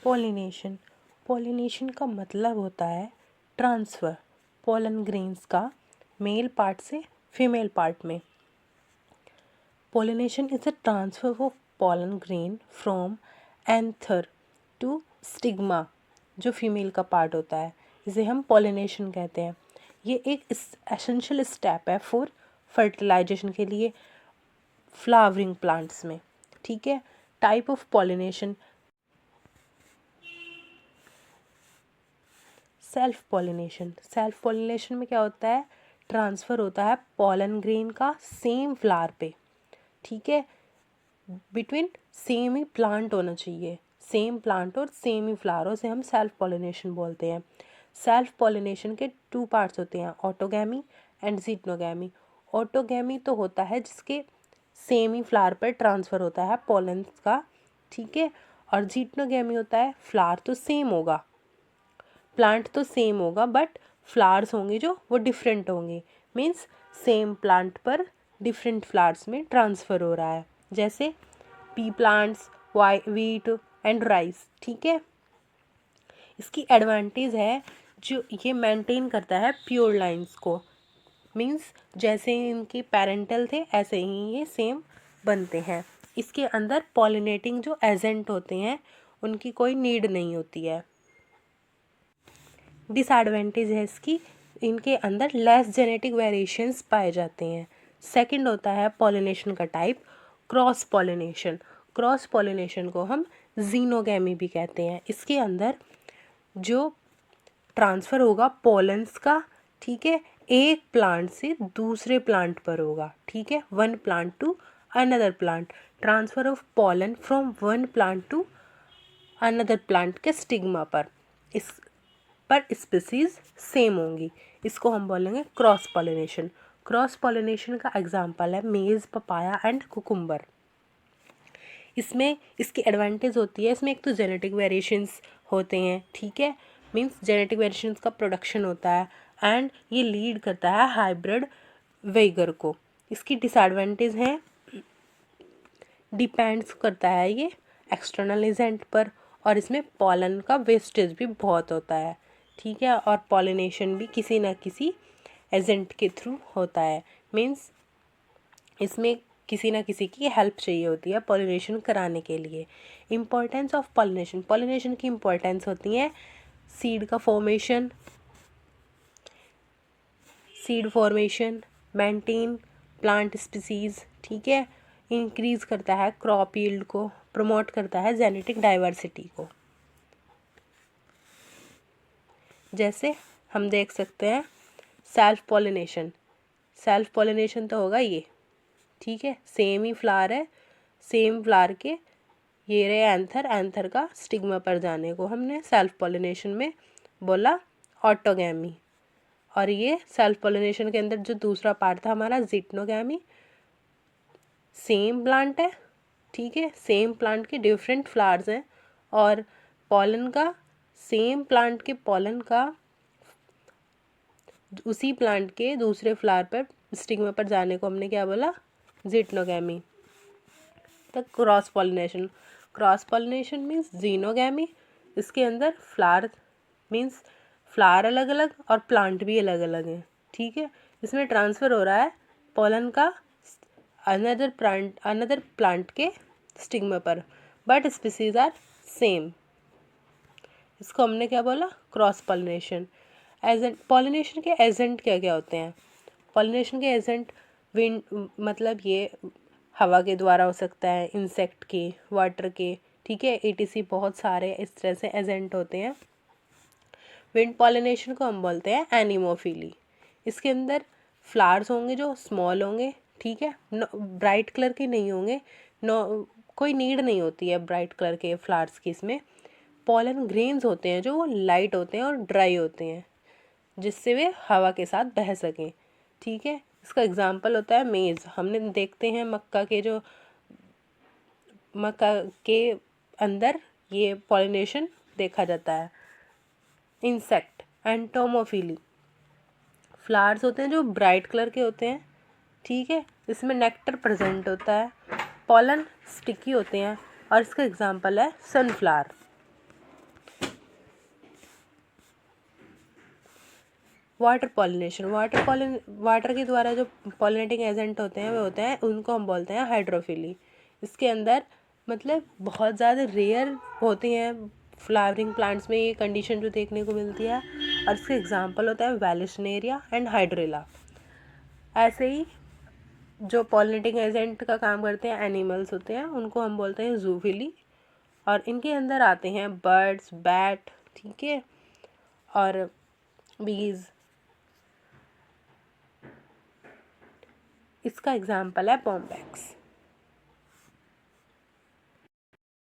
Pollination. Pollination का मतलब होता है ट्रांसफ़र पोलन ग्रेन्स का मेल पार्ट से फीमेल पार्ट में। Pollination is a transfer of pollen grain from anther to stigma, जो फीमेल का पार्ट होता है, इसे हम पॉलिनेशन कहते हैं। ये एक एसेंशियल स्टेप है फॉर फर्टिलाइजेशन के लिए फ्लावरिंग प्लांट्स में। ठीक है। Type of pollination. Self pollination. Self pollination में क्या होता है, ट्रांसफ़र होता है पॉलन ग्रेन का सेम फ्लावर पे। ठीक है। बिटवीन सेम ही प्लांट होना चाहिए, सेम प्लांट और सेम ही फ्लावर, उसे हम सेल्फ पॉलिनेशन बोलते हैं। सेल्फ पॉलिनेशन के 2 पार्ट्स होते हैं, ऑटोगैमी एंड जिटनोगैमी। ऑटोगैमी तो होता है जिसके सेम ही फ्लावर पर ट्रांसफ़र होता है पॉलन का। ठीक है। और जिटनोगैमी होता है फ्लावर तो सेम होगा, प्लांट तो सेम होगा, बट फ्लावर्स होंगे जो वो डिफरेंट होंगे। मीन्स सेम प्लांट पर डिफरेंट फ्लावर्स में ट्रांसफ़र हो रहा है, जैसे P plants, wheat and rice. ठीक है। इसकी एडवांटेज है जो ये मेंटेन करता है प्योर लाइंस को। मीन्स जैसे इनके पेरेंटल थे ऐसे ही ये सेम बनते हैं। इसके अंदर पॉलिनेटिंग जो एजेंट होते हैं उनकी कोई नीड नहीं होती है। डिसएडवांटेज है इसकी, इनके अंदर लेस जेनेटिक वेरिएशंस पाए जाते हैं। सेकंड होता है पॉलिनेशन का type cross pollination. Cross pollination को हम जीनोगैमी भी कहते हैं। इसके अंदर जो ट्रांसफ़र होगा पोलन्स का, ठीक है, एक प्लांट से दूसरे प्लांट पर होगा। ठीक है। One plant to another plant, transfer of pollen from one plant to another plant के स्टिग्मा पर। इस पर स्पीसीज सेम होंगी, इसको हम बोलेंगे क्रॉस पॉलिनेशन। क्रॉस पॉलिनेशन का एग्जांपल है मेज़, पपाया एंड कुकुम्बर। इसमें इसकी एडवांटेज होती है, इसमें एक तो जेनेटिक वेरिएशंस होते हैं। ठीक है। मींस जेनेटिक वेरिएशंस का प्रोडक्शन होता है एंड ये लीड करता है हाइब्रिड वेगर को। इसकी डिसएडवांटेज हैं, डिपेंड्स करता है ये एक्सटर्नल एजेंट पर, और इसमें पॉलन का वेस्टेज भी बहुत होता है। ठीक है। और पॉलिनेशन भी किसी न किसी एजेंट के थ्रू होता है। मीन्स इसमें किसी न किसी की हेल्प चाहिए होती है पॉलिनेशन कराने के लिए। Importance of pollination. पॉलिनेशन की इम्पोर्टेंस होती है सीड का formation, seed formation, maintain plant species. ठीक है। इंक्रीज करता है क्रॉप यील्ड को, प्रमोट करता है जेनेटिक डाइवर्सिटी को। जैसे हम देख सकते हैं सेल्फ पॉलिनेशन। सेल्फ पॉलिनेशन तो होगा ये, ठीक है, सेम ही फ्लावर है, सेम फ्लावर के ये रहे एंथर, एंथर का स्टिग्मा पर जाने को हमने सेल्फ पॉलिनेशन में बोला ऑटोगैमी। और ये सेल्फ पॉलिनेशन के अंदर जो दूसरा पार्ट था हमारा जिटनोगैमी, सेम प्लांट है, ठीक है, सेम प्लांट के डिफरेंट फ्लावर्स हैं, और पॉलन का सेम प्लांट के पॉलन का उसी प्लांट के दूसरे फ्लावर पर स्टिग्मा पर जाने को हमने क्या बोला, जिटनोगैमी। तो cross pollination. Cross pollination means xenogamy. इसके अंदर फ्लावर मीन्स फ्लावर अलग अलग और प्लांट भी अलग अलग हैं। ठीक है। इसमें ट्रांसफ़र हो रहा है पॉलन का अनदर प्लांट के स्टिग्मा पर, बट स्पीसीज आर सेम। इसको हमने क्या बोला, क्रॉस पॉलिनेशन। एजेंट पॉलिनेशन के एजेंट क्या क्या होते हैं। पॉलिनेशन के एजेंट विंड, मतलब ये हवा के द्वारा हो सकता है, इंसेक्ट के, वाटर के, ठीक है, etc बहुत सारे इस तरह से एजेंट होते हैं। विंड पॉलिनेशन को हम बोलते हैं एनिमोफिली। इसके अंदर फ्लावर्स होंगे जो स्मॉल होंगे, ठीक है, ब्राइट कलर के नहीं होंगे, कोई नीड नहीं होती है ब्राइट कलर के फ्लावर्स की। इसमें पॉलन ग्रेन्स होते हैं जो वो लाइट होते हैं और ड्राई होते हैं, जिससे वे हवा के साथ बह सकें। ठीक है। इसका एग्जाम्पल होता है मेज़। हमने देखते हैं मक्का के अंदर ये पॉलिनेशन देखा जाता है। इंसेक्ट एंटोमोफिली, फ्लावर्स होते हैं जो ब्राइट कलर के होते हैं, ठीक है, इसमें नेक्टर प्रेजेंट होता है, पॉलन स्टिकी होते हैं, और इसका एग्जाम्पल है सनफ्लावर। वाटर पॉलिनेशन, वाटर के द्वारा जो पॉलिनेटिंग एजेंट होते हैं वे होते हैं, उनको हम बोलते हैं हाइड्रोफिली। इसके अंदर मतलब बहुत ज़्यादा रेयर होते हैं फ्लावरिंग प्लांट्स में ये कंडीशन जो देखने को मिलती है, और इसके एग्जांपल होता है वैलेशनेरिया एंड हाइड्रेला। ऐसे ही जो पॉलिनेटिंग एजेंट का काम करते हैं एनिमल्स होते हैं, उनको हम बोलते हैं जूफिली, और इनके अंदर आते हैं बर्ड्स, बैट, ठीक है, और बीज। इसका एग्जाम्पल है बॉम्बैक्स।